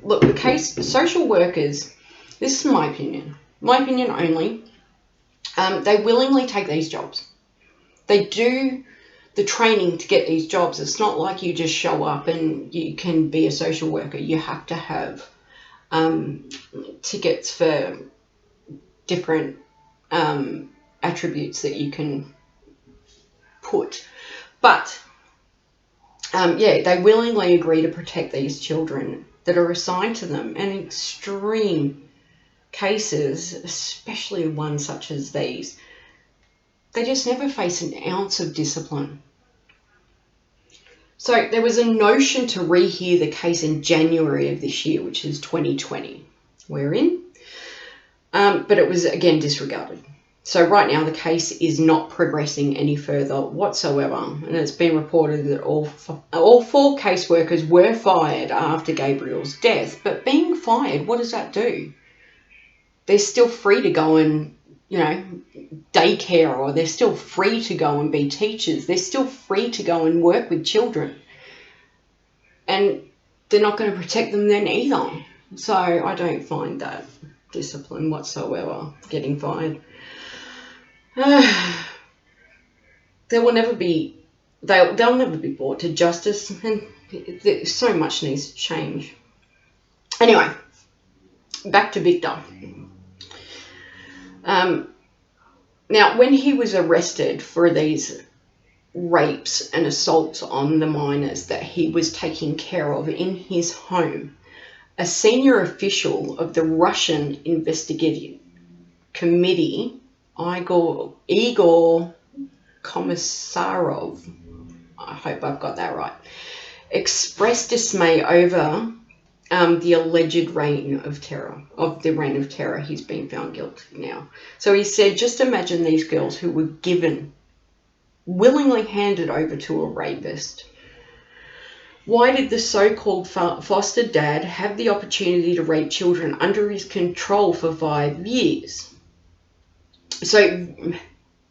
look, the case, social workers, this is my opinion only, they willingly take these jobs. They do the training to get these jobs. It's not like you just show up and you can be a social worker. You have to have tickets for different attributes that you can put. But they willingly agree to protect these children that are assigned to them. And in extreme cases, especially ones such as these, they just never face an ounce of discipline. So there was a notion to rehear the case in January of this year, which is 2020. We're in. But it was, again, disregarded. So right now the case is not progressing any further whatsoever, and it's been reported that all four caseworkers were fired after Gabriel's death. But being fired, what does that do? They're still free to go and, daycare, or they're still free to go and be teachers. They're still free to go and work with children. And they're not going to protect them then either. So I don't find that discipline whatsoever, getting fired. They'll never be brought to justice, and so much needs to change. Anyway, back to Viktor. Now, when he was arrested for these rapes and assaults on the minors that he was taking care of in his home, a senior official of the Russian investigative committee, Igor Commissarov, I hope I've got that right, expressed dismay over the alleged reign of terror. He's been found guilty now. So he said, just imagine these girls who were willingly handed over to a rapist. Why did the so-called foster dad have the opportunity to rape children under his control for 5 years? So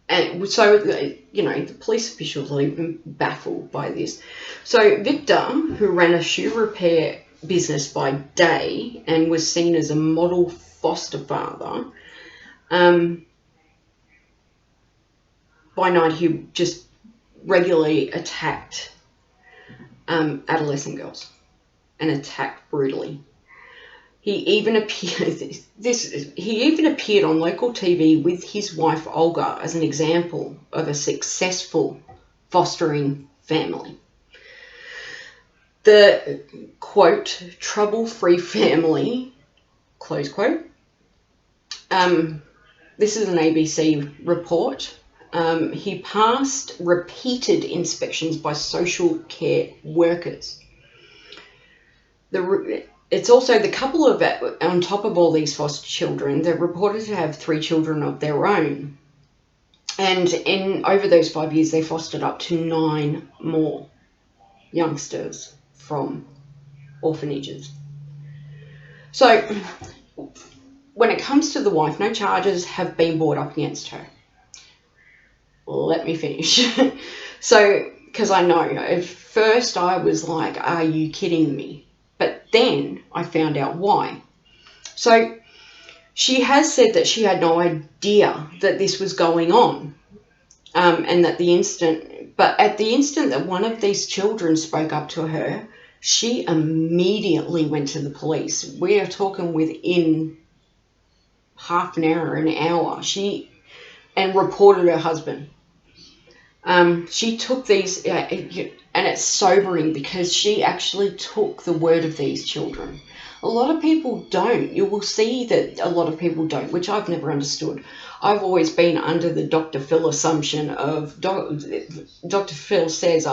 the police officials are even baffled by this. So Viktor, who ran a shoe repair business by day and was seen as a model foster father, by night he just regularly attacked adolescent girls and attacked brutally. He even appeared on local TV with his wife Olga as an example of a successful fostering family. The, quote, trouble-free family, close quote. This is an ABC report. He passed repeated inspections by social care workers. It's also the couple of, on top of all these foster children, they're reported to have 3 children of their own. And over those 5 years, they fostered up to 9 more youngsters from orphanages. So when it comes to the wife, no charges have been brought up against her. Let me finish. So, because I know, at first I was like, are you kidding me? But then I found out why. So she has said that she had no idea that this was going on. And that at the instant that one of these children spoke up to her, she immediately went to the police. We are talking within half an hour, an hour. And reported her husband. She took these, and it's sobering because she actually took the word of these children. A lot of people don't. You will see that a lot of people don't, which I've never understood. I've always been under the Dr. Phil assumption of, Dr. Phil says,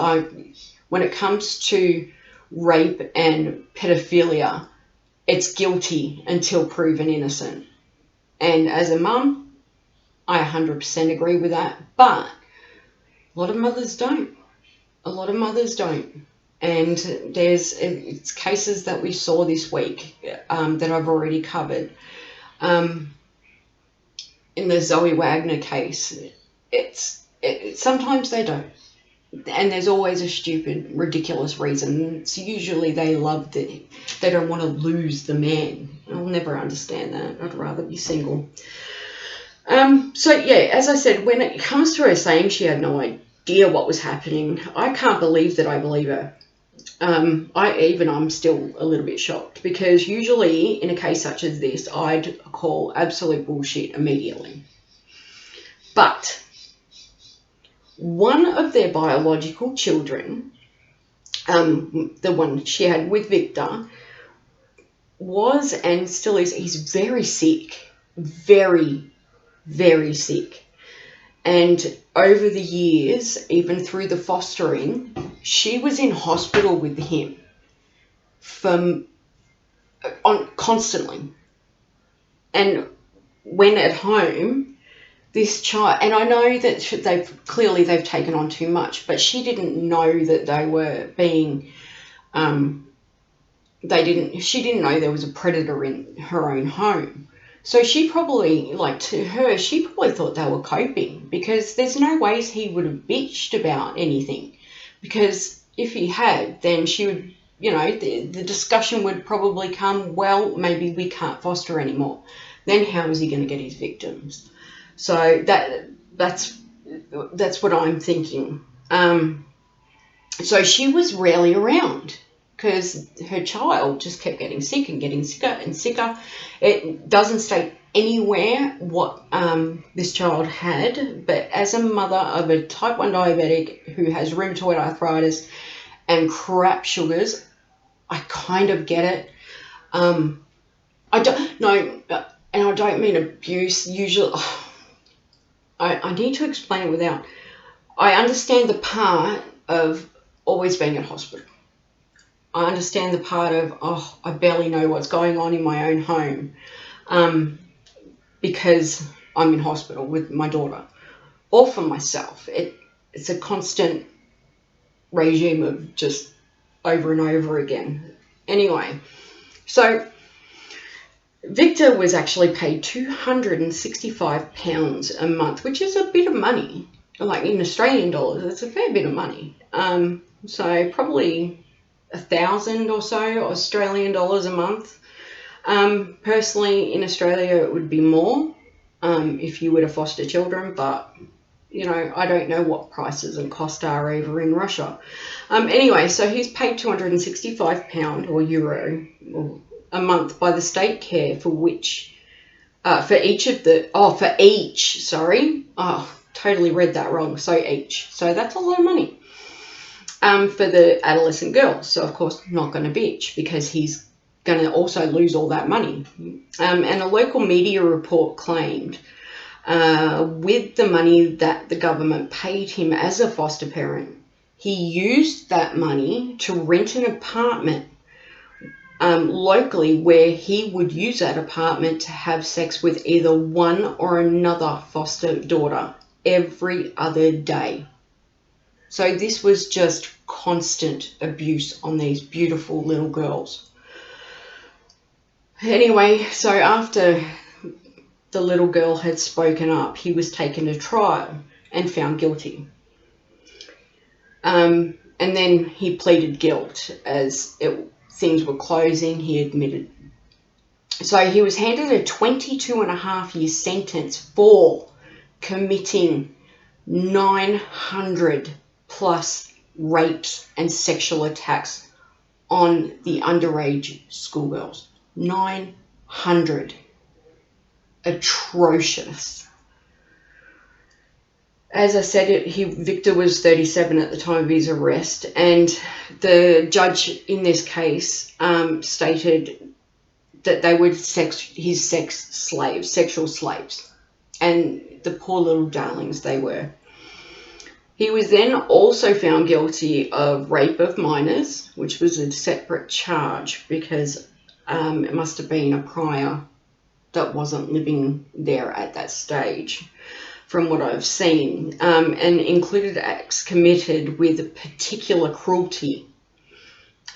when it comes to rape and pedophilia, it's guilty until proven innocent. And as a mum, I 100% agree with that. But a lot of mothers don't. And it's cases that we saw this week that I've already covered. In the Zoe Wagner case, sometimes they don't. and there's always a stupid, ridiculous reason. It's usually they don't want to lose the man. I'll never understand that. I'd rather be single. So yeah, as I said, when it comes to her saying she had no idea what was happening, I can't believe that I believe her. I'm still a little bit shocked, because usually in a case such as this, I'd call absolute bullshit immediately. But one of their biological children, the one she had with Viktor, was and still is, he's very sick, very, very sick. And over the years, even through the fostering, she was in hospital with him constantly. And when at home, this child, and I know that they've taken on too much, but she didn't know that they were being, she didn't know there was a predator in her own home. So she probably, she probably thought they were coping, because there's no ways he would have bitched about anything. Because if he had, then she would, the discussion would probably come, well, maybe we can't foster anymore. Then how is he going to get his victims? So that's what I'm thinking. So she was rarely around, because her child just kept getting sick and getting sicker and sicker. It doesn't state anywhere what this child had, but as a mother of a type 1 diabetic who has rheumatoid arthritis and crap sugars, I kind of get it. I don't know, and I don't mean abuse. Usually, I need to explain it without. I understand the part of always being at hospital. I understand the part of, I barely know what's going on in my own home, because I'm in hospital with my daughter, or for myself. It's a constant regime of just over and over again. Anyway, so Viktor was actually paid £265 a month, which is a bit of money. Like in Australian dollars, it's a fair bit of money. So probably 1,000 or so Australian dollars a month. Personally, in Australia, it would be more if you were to foster children, but I don't know what prices and costs are over in Russia. Anyway, so he's paid £265 or euro a month by the state care, for each, totally read that wrong. So each. So that's a lot of money. For the adolescent girls. So, of course, not going to bitch, because he's going to also lose all that money. And a local media report claimed with the money that the government paid him as a foster parent, he used that money to rent an apartment locally, where he would use that apartment to have sex with either one or another foster daughter every other day. So this was just constant abuse on these beautiful little girls. Anyway, so after the little girl had spoken up, he was taken to trial and found guilty. And then he pleaded guilt as things were closing. He admitted. So he was handed a 22.5-year sentence for committing 900 plus rapes and sexual attacks on the underage schoolgirls. 900. Atrocious. As I said, Viktor was 37 at the time of his arrest, and the judge in this case stated that they were his sexual slaves, and the poor little darlings they were. He was then also found guilty of rape of minors, which was a separate charge, because it must have been a prior that wasn't living there at that stage, from what I've seen, and included acts committed with particular cruelty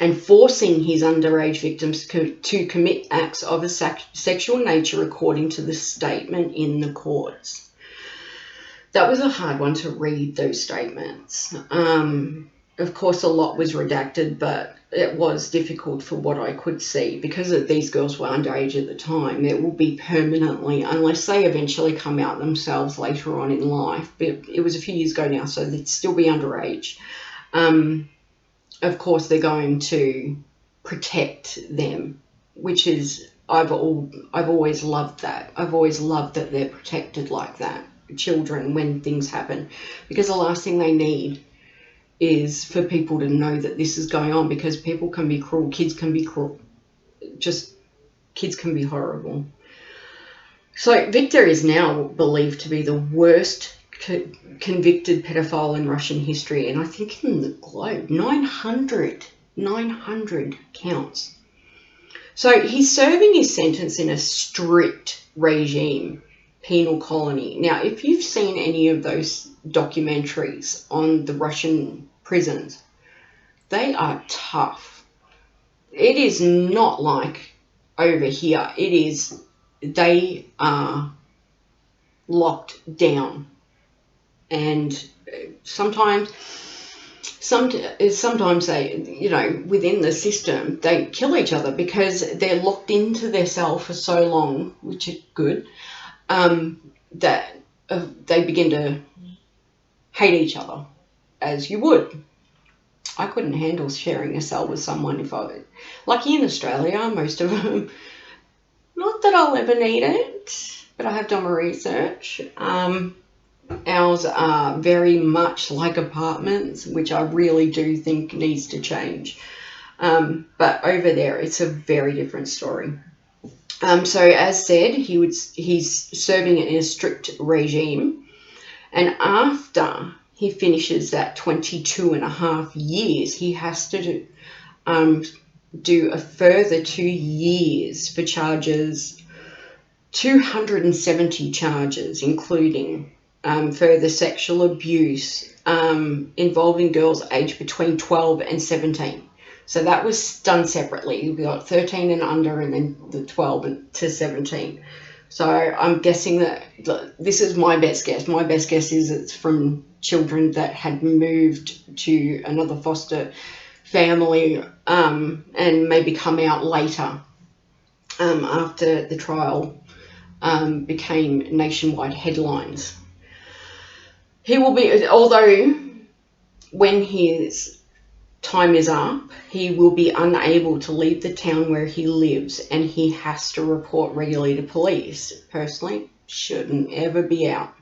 and forcing his underage victims to commit acts of a sexual nature, according to the statement in the courts. That was a hard one to read, those statements. Of course, a lot was redacted, but it was difficult for what I could see. Because these girls were underage at the time, it will be permanently, unless they eventually come out themselves later on in life. But it was a few years ago now, so they'd still be underage. Of course, they're going to protect them, which is, I've always loved that. I've always loved that they're protected like that, children, when things happen, because the last thing they need is for people to know that this is going on, because people can be cruel, kids can be cruel, just kids can be horrible. So Viktor is now believed to be the worst convicted pedophile in Russian history, and I think in the globe. 900 counts. So he's serving his sentence in a strict regime penal colony. Now, if you've seen any of those documentaries on the Russian prisons, they are tough. It is not like over here. They are locked down. And sometimes they, within the system, they kill each other because they're locked into their cell for so long, which is good, that they begin to hate each other, as you would. I couldn't handle sharing a cell with someone if I was lucky in Australia. Most of them, not that I'll ever need it, but I have done my research. Ours are very much like apartments, which I really do think needs to change. But over there, it's a very different story. So as said, he's serving it in a strict regime. And after he finishes that 22 and a half years, he has to do a further 2 years for charges, 270 charges, including further sexual abuse involving girls aged between 12 and 17. So that was done separately. We got 13 and under, and then the 12 to 17. So I'm guessing that this is my best guess. My best guess is it's from children that had moved to another foster family and maybe come out later after the trial became nationwide headlines. He will be, although when his time is up, he will be unable to leave the town where he lives, and he has to report regularly to police. Personally, shouldn't ever be out.